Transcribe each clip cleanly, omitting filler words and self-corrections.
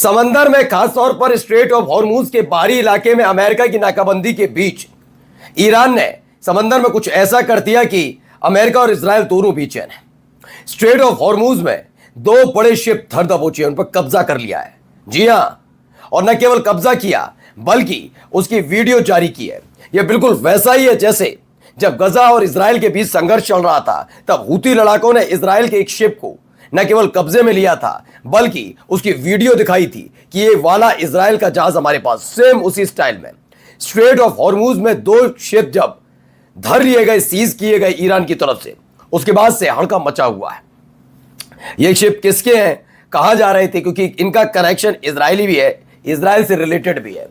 समंदर में खासतौर पर स्ट्रेट ऑफ हॉर्मूज के बाहरी इलाके में अमेरिका की नाकाबंदी के बीच ईरान ने समंदर में कुछ ऐसा कर दिया कि अमेरिका और इजराइल दोनों भी चैन है। स्ट्रेट ऑफ हॉर्मूज में दो बड़े शिप धर दबोचे, उन पर कब्जा कर लिया है। जी हां, और न केवल कब्जा किया बल्कि उसकी वीडियो जारी की है। यह बिल्कुल वैसा ही है जैसे जब गजा और इजराइल के बीच संघर्ष चल रहा था, तब हूती लड़ाकों ने इजराइल के एक शिप को न केवल कब्जे में लिया था बल्कि उसकी वीडियो दिखाई थी कि ये वाला इजराइल का जहाज हमारे पास, सेम उसी स्टाइल में। स्ट्रेट ऑफ हॉर्मूज में दो शिप जब धर लिए गए, सीज किए गए ईरान की तरफ से, उसके बाद से हड़कंप मचा हुआ है। ये शिप किसके हैं कहा जा रहे थे, क्योंकि इनका कनेक्शन इजरायली भी है, इजराइल से रिलेटेड भी है।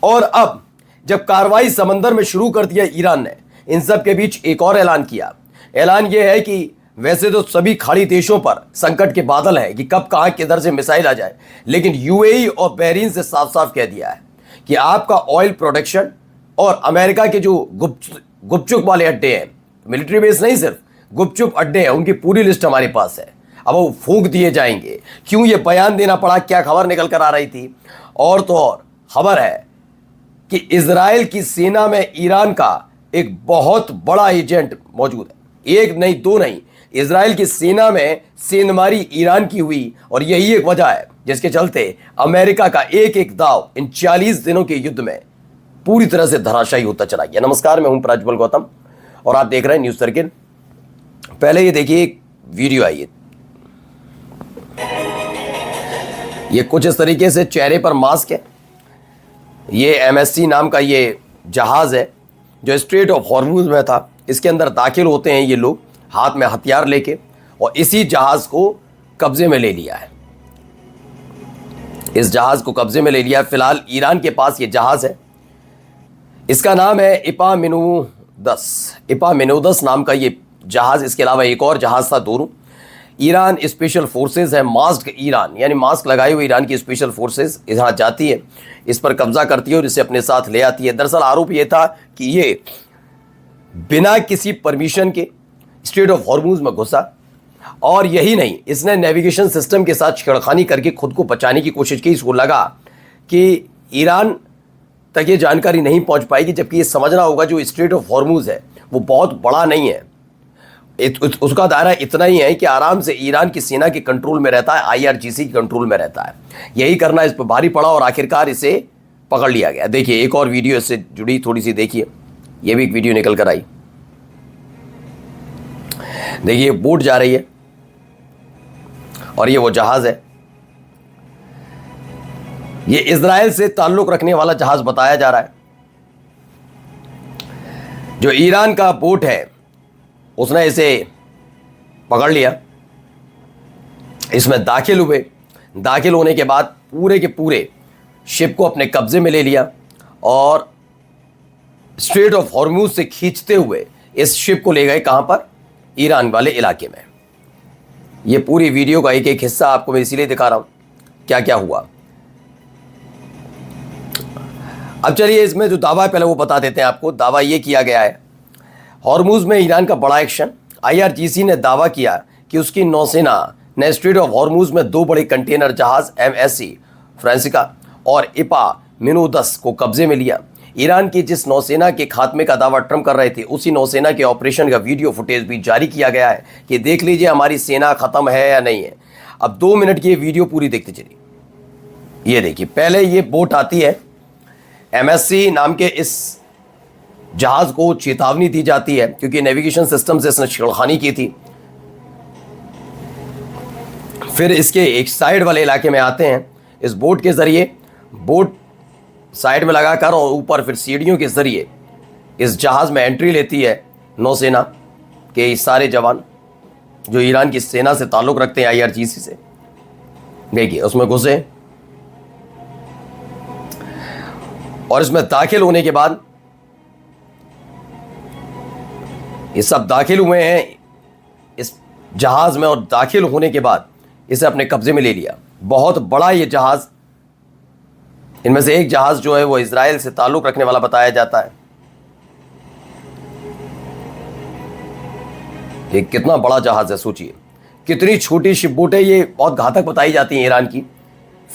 और अब जब कार्रवाई समंदर में शुरू कर दिया ईरान ने, इन सब के बीच एक और ऐलान किया। ऐलान यह है कि वैसे तो सभी खाड़ी देशों पर संकट के बादल हैं कि कब कहां किधर से मिसाइल आ जाए, लेकिन यूएई और बहरीन से साफ साफ कह दिया है कि आपका ऑयल प्रोडक्शन और अमेरिका के जो गुपचुप वाले अड्डे हैं, मिलिट्री बेस नहीं सिर्फ गुपचुप अड्डे हैं, उनकी पूरी लिस्ट हमारे पास है। अब वो फूंक दिए जाएंगे। क्यों ये बयान देना पड़ा, क्या खबर निकल कर आ रही थी? और तो और खबर है कि इजराइल की सेना में ईरान का एक बहुत बड़ा एजेंट मौजूद है। एक नहीं, दो नहीं, इजराइल की सेना में सेंधमारी ईरान की हुई, और यही एक वजह है जिसके चलते अमेरिका का एक एक दाव इन 40 दिनों के युद्ध में पूरी तरह से धराशायी होता चला गया। नमस्कार, मैं हूं प्रज्वल गौतम और आप देख रहे हैं न्यूज सर्किल। पहले ये देखिए, एक वीडियो आई है। ये कुछ इस तरीके से चेहरे पर मास्क है। ये MSC नाम का ये जहाज है जो स्ट्रेट ऑफ हॉर्मूज में था। इसके अंदर दाखिल होते हैं ये लोग हाथ में हथियार लेके, और इसी जहाज को कब्जे में ले लिया है। इस जहाज को कब्जे में ले लिया है। फिलहाल ईरान के पास ये जहाज है। इसका नाम है इपामिनोदस नाम का ये जहाज। इसके अलावा एक और जहाज था, दोनों ईरान स्पेशल फोर्सेस है। मास्क ईरान, यानी मास्क लगाए हुए ईरान की स्पेशल फोर्सेस यहाँ जाती है, इस पर कब्जा करती है और इसे अपने साथ ले आती है। दरअसल आरोप ये था कि ये बिना किसी परमिशन के स्ट्रेट ऑफ हॉर्मूज में घुसा, और यही नहीं, इसने नेविगेशन सिस्टम के साथ छेड़खानी करके खुद को बचाने की कोशिश की। इसको लगा कि ईरान तक ये जानकारी नहीं पहुंच पाएगी, जबकि ये समझना होगा जो स्ट्रेट ऑफ हॉर्मूज है वो बहुत बड़ा नहीं है। उसका दायरा इतना ही है कि आराम से ईरान की सेना के कंट्रोल में रहता है, IRGC के कंट्रोल में रहता है। यही करना इस पर भारी पड़ा और आखिरकार इसे पकड़ लिया गया। देखिए, एक और वीडियो इससे जुड़ी, थोड़ी सी देखिए। ये भी एक वीडियो निकल कर आई। देखिए, बोट जा रही है और ये वो जहाज है। ये इजराइल से ताल्लुक रखने वाला जहाज बताया जा रहा है। जो ईरान का बोट है उसने इसे पकड़ लिया, इसमें दाखिल हुए। दाखिल होने के बाद पूरे के पूरे शिप को अपने कब्जे में ले लिया और स्ट्रेट ऑफ हॉर्मूज से खींचते हुए इस शिप को ले गए। कहां पर? ईरान वाले इलाके में। ये पूरी वीडियो का एक एक हिस्सा आपको मैं इसीलिए दिखा रहा हूं क्या क्या हुआ। अब चलिए, इसमें जो दावा है पहले वो बता देते हैं आपको। दावा ये किया गया है, हॉर्मूज में ईरान का बड़ा एक्शन। IRGC ने दावा किया कि उसकी नौसेना ने स्ट्रेट ऑफ हॉर्मूज में दो बड़े कंटेनर जहाज MSC फ्रांसिका और इपामिनोदस को कब्जे में लिया। ईरान की जिस नौसेना के खात्मे का दावा ट्रंप कर रहे थे, उसी नौसेना के ऑपरेशन का वीडियो फुटेज भी जारी किया गया है कि देख लीजिए हमारी सेना खत्म है या नहीं है। अब 2 मिनट की ये वीडियो पूरी देखते चलिए। ये देखिए, पहले ये बोट आती है। MSC नाम के इस जहाज को चेतावनी दी जाती है क्योंकि नेविगेशन सिस्टम से इसने छेड़खानी की थी। फिर इसके एक साइड वाले इलाके में आते हैं। इस बोट के जरिए, बोट साइड में लगाकर और ऊपर फिर सीढ़ियों के जरिए इस जहाज में एंट्री लेती है नौसेना के सारे जवान जो ईरान की सेना से ताल्लुक रखते हैं, IRGC से। देखिए, उसमें घुसे और इसमें दाखिल होने के बाद ये सब दाखिल हुए हैं इस जहाज में, और दाखिल होने के बाद इसे अपने कब्जे में ले लिया। बहुत बड़ा ये जहाज, इनमें से एक जहाज जो है वो इजराइल से ताल्लुक रखने वाला बताया जाता है। ये कितना बड़ा जहाज है, सोचिए। कितनी छोटी शिप बोट है ये, बहुत घातक बताई जाती है ईरान की।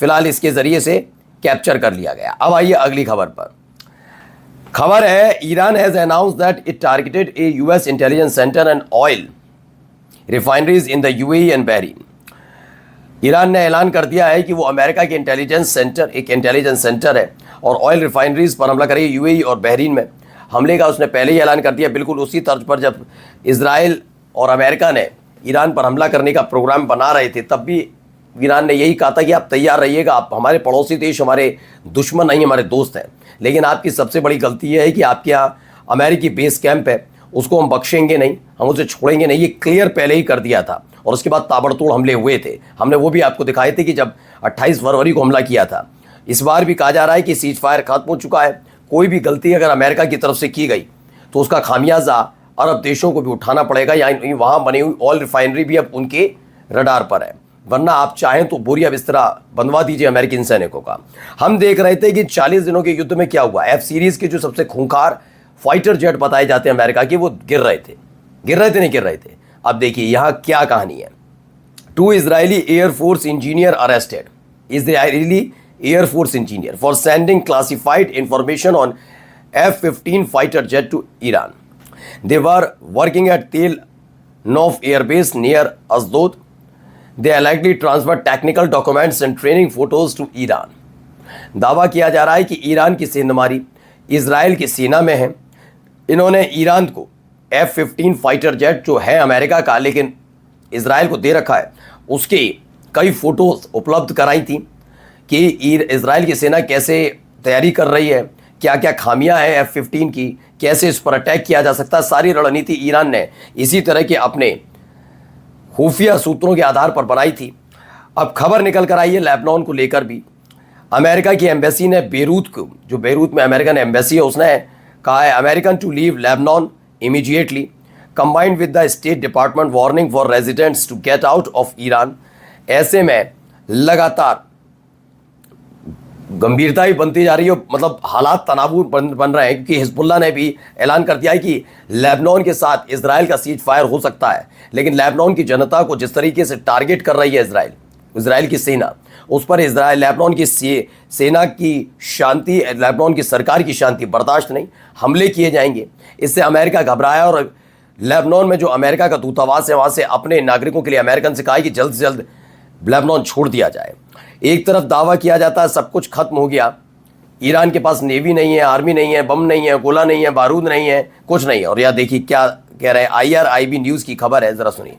फिलहाल इसके जरिए से कैप्चर कर लिया गया। अब आइए अगली खबर पर। खबर है, Iran has announce that it targeted A US intelligence centre and oil refineries in the UAE and Bahrain. Iran ने ऐलान कर दिया है कि वो अमेरिका के इंटेलिजेंस सेंटर है और ऑयल रिफाइनरीज पर हमला करेगी यूएई और बहरीन में। हमले का उसने पहले ही ऐलान कर दिया, बिल्कुल उसी तर्ज पर जब इजराइल और अमेरिका ने ईरान पर हमला करने का प्रोग्राम बना रहे थे, तब भी ईरान ने यही कहा था कि आप तैयार रहिएगा, आप हमारे पड़ोसी देश, हमारे दुश्मन नहीं, हमारे दोस्त हैं। लेकिन आपकी सबसे बड़ी गलती यह है कि आपके यहाँ अमेरिकी बेस कैंप है, उसको हम बख्शेंगे नहीं, हम उसे छोड़ेंगे नहीं, ये क्लियर पहले ही कर दिया था। और उसके बाद ताबड़तोड़ हमले हुए थे, हमने वो भी आपको दिखाए थे कि जब 28 फरवरी को हमला किया था। इस बार भी कहा जा रहा है कि सीज फायर खत्म हो चुका है। कोई भी गलती अगर अमेरिका की तरफ से की गई तो उसका खामियाजा अरब देशों को भी उठाना पड़ेगा, या वहाँ बनी हुई ऑयल रिफाइनरी भी अब उनके रडार पर है। वरना आप चाहें तो बोरिया बिस्तरा बनवा दीजिए अमेरिकन सैनिकों का। हम देख रहे थे कि 40 दिनों के युद्ध में क्या हुआ। एफ सीरीज के जो सबसे खूंखार फाइटर जेट बताए जाते हैं अमेरिका के, वो गिर रहे थे नहीं गिर रहे थे। अब देखिए यहाँ क्या कहानी है। 2 Israeli air force engineer arrested. Israeli air force engineer for sending classified information on F-15 fighter jet to Iran. They were working at Tel Nof Air Base near Ashdod. They allegedly transferred technical documents and training photos to Iran. दावा किया जा रहा है कि Iran की सेंधमारी Israel की सेना में है। इन्होंने ईरान को F-15 फाइटर जेट जो है अमेरिका का लेकिन इजराइल को दे रखा है, उसके कई फोटोज उपलब्ध कराई थी कि इजराइल की सेना कैसे तैयारी कर रही है, क्या क्या खामियां हैं F-15 की, कैसे इस पर अटैक किया जा सकता है। सारी रणनीति ईरान ने इसी तरह के अपने खुफिया सूत्रों के आधार पर बनाई थी। अब खबर निकल कर आई है लेबनान को लेकर भी। अमेरिका की एम्बेसी ने बेरूत को, जो बेरूत में अमेरिकन एम्बेसी है, उसने कहा है American to leave Lebanon immediately, combined with the state department warning for residents to get out of Iran. ऐसे में लगातार गंभीरता ही बनती जा रही है, मतलब हालात तनाव बन रहे हैं, क्योंकि हिजबुल्लाह ने भी ऐलान कर दिया है कि लेबनान के साथ इजराइल का सीज फायर हो सकता है। लेकिन लेबनान की जनता को जिस तरीके से टारगेट कर रही है इजराइल की सेना, उस पर लेबनान की सेना की शांति, लेबनान की सरकार की शांति बर्दाश्त नहीं, हमले किए जाएंगे। इससे अमेरिका घबराया और लेबनान में जो अमेरिका का दूतावास है वहाँ से अपने नागरिकों के लिए अमेरिकन से कहा है कि जल्द से जल्द लेबनान छोड़ दिया जाए। एक तरफ दावा किया जाता है सब कुछ खत्म हो गया, ईरान के पास नेवी नहीं है, आर्मी नहीं है, बम नहीं है, गोला नहीं है, बारूद नहीं है, कुछ नहीं है। और यह देखिए क्या कह रहे हैं, IRIB न्यूज़ की खबर है, ज़रा सुनिए।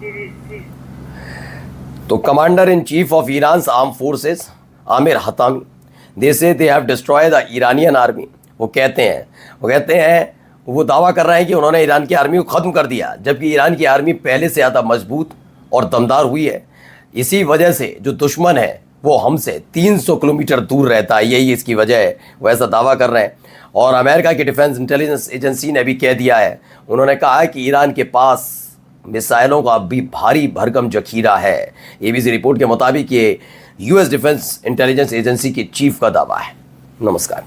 230 तो commander in chief of Iran arm forces Amir Hatami, they say they have destroy the Iranian army. वो कहते हैं वो दावा कर रहे हैं कि उन्होंने ईरान की आर्मी को ख़त्म कर दिया, जबकि ईरान की आर्मी पहले से ज़्यादा मजबूत और दमदार हुई है। इसी वजह से जो दुश्मन है वो हमसे 300 किलोमीटर दूर रहता है, यही इसकी वजह है, वो ऐसा दावा कर रहे हैं। और अमेरिका की डिफेंस इंटेलिजेंस एजेंसी ने भी कह दिया है, उन्होंने कहा है कि ईरान के पास मिसाइलों का भी भारी भरकम जखीरा है। ABC रिपोर्ट के मुताबिक ये US डिफेंस इंटेलिजेंस एजेंसी के चीफ का दावा है। नमस्कार।